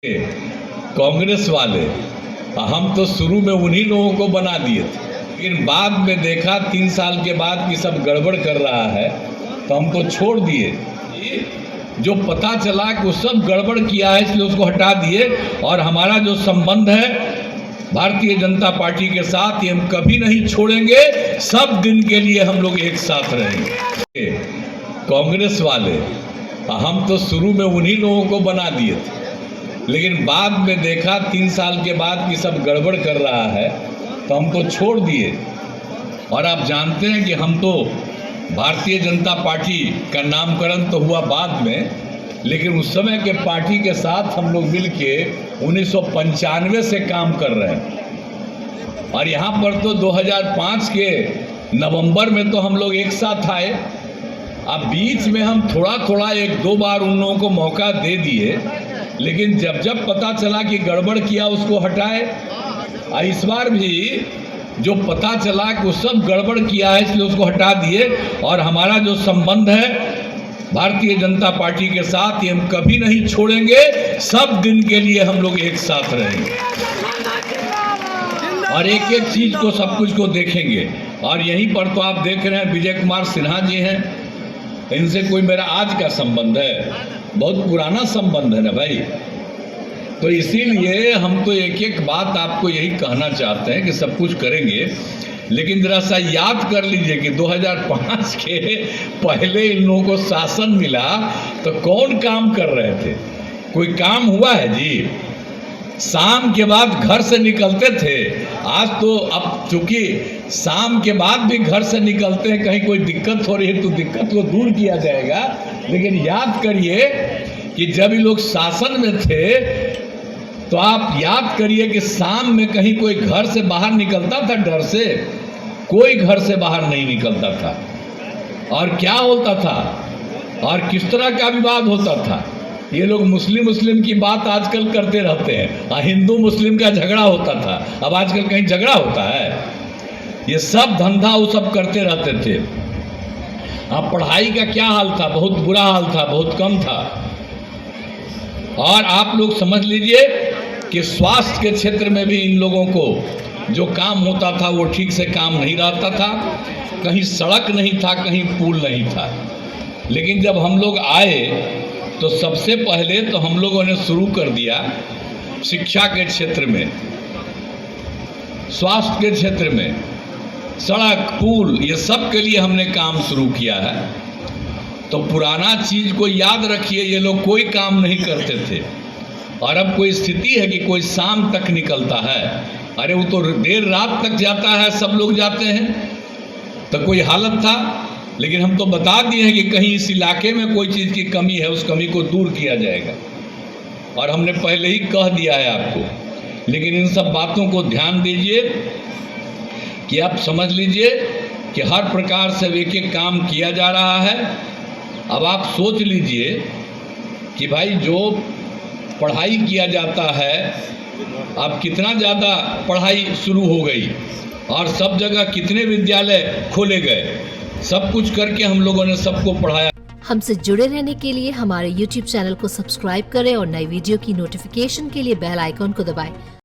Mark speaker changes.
Speaker 1: कांग्रेस वाले हम तो शुरू में उन्हीं लोगों को बना दिए थे, लेकिन बाद में देखा 3 साल के बाद कि सब गड़बड़ कर रहा है तो हमको छोड़ दिए। जो पता चला कि वो सब गड़बड़ किया है इसलिए उसको हटा दिए। और हमारा जो संबंध है भारतीय जनता पार्टी के साथ ये हम कभी नहीं छोड़ेंगे, सब दिन के लिए हम लोग एक साथ रहेंगे। कांग्रेस वाले हम तो शुरू में उन्हीं लोगों को बना दिए थे, लेकिन बाद में देखा 3 साल के बाद कि सब गड़बड़ कर रहा है तो हमको छोड़ दिए। और आप जानते हैं कि हम तो भारतीय जनता पार्टी का नामकरण तो हुआ बाद में, लेकिन उस समय के पार्टी के साथ हम लोग मिलके 1995 से काम कर रहे हैं। और यहाँ पर तो 2005 के नवंबर में तो हम लोग एक साथ आए। अब बीच में हम थोड़ा थोड़ा 1-2 बार उन लोगों को मौका दे दिए, लेकिन जब जब पता चला कि गड़बड़ किया उसको हटाए। और इस बार भी जो पता चला कि वो सब गड़बड़ किया है इसलिए उसको हटा दिए। और हमारा जो संबंध है भारतीय जनता पार्टी के साथ ये हम कभी नहीं छोड़ेंगे, सब दिन के लिए हम लोग एक साथ रहेंगे और एक एक चीज को सब कुछ को देखेंगे। और यहीं पर तो आप देख रहे हैं विजय कुमार सिन्हा जी हैं, इनसे कोई मेरा आज का संबंध है, बहुत पुराना संबंध है ना भाई। तो इसीलिए हम तो एक एक बात आपको यही कहना चाहते हैं कि सब कुछ करेंगे, लेकिन जरा सा याद कर लीजिए कि 2005 के पहले इन लोगों को शासन मिला तो कौन काम कर रहे थे? कोई काम हुआ है जी? शाम के बाद घर से निकलते थे। आज तो अब चूंकि शाम के बाद भी घर से निकलते हैं, कहीं कोई दिक्कत हो रही है तो दिक्कत को दूर किया जाएगा। लेकिन याद करिए कि जब ये लोग शासन में थे तो आप याद करिए कि शाम में कहीं कोई घर से बाहर निकलता था? डर से कोई घर से बाहर नहीं निकलता था। और क्या होता था और किस तरह का विवाद होता था? ये लोग मुस्लिम की बात आजकल करते रहते हैं, और हिंदू मुस्लिम का झगड़ा होता था। अब आजकल कहीं झगड़ा होता है? ये सब धंधा वो सब करते रहते थे। अब पढ़ाई का क्या हाल था? बहुत बुरा हाल था, बहुत कम था। और आप लोग समझ लीजिए कि स्वास्थ्य के क्षेत्र में भी इन लोगों को जो काम होता था वो ठीक से काम नहीं रहता था। कहीं सड़क नहीं था, कहीं पुल नहीं था। लेकिन जब हम लोग आए तो सबसे पहले तो हम लोगों ने शुरू कर दिया शिक्षा के क्षेत्र में, स्वास्थ्य के क्षेत्र में, सड़क पुल ये सब के लिए हमने काम शुरू किया है। तो पुराना चीज को याद रखिए, ये लोग कोई काम नहीं करते थे। और अब कोई स्थिति है कि कोई शाम तक निकलता है? अरे वो तो देर रात तक जाता है, सब लोग जाते हैं। तो कोई हालत था, लेकिन हम तो बता दिए हैं कि कहीं इस इलाके में कोई चीज़ की कमी है, उस कमी को दूर किया जाएगा। और हमने पहले ही कह दिया है आपको। लेकिन इन सब बातों को ध्यान दीजिए कि आप समझ लीजिए कि हर प्रकार से एक एक काम किया जा रहा है। अब आप सोच लीजिए कि भाई जो पढ़ाई किया जाता है, अब कितना ज़्यादा पढ़ाई शुरू हो गई और सब जगह कितने विद्यालय खोले गए, सब कुछ करके हम लोगों ने सबको पढ़ाया।
Speaker 2: हमसे जुड़े रहने के लिए हमारे YouTube चैनल को सब्सक्राइब करें और नई वीडियो की नोटिफिकेशन के लिए बेल आइकॉन को दबाएं।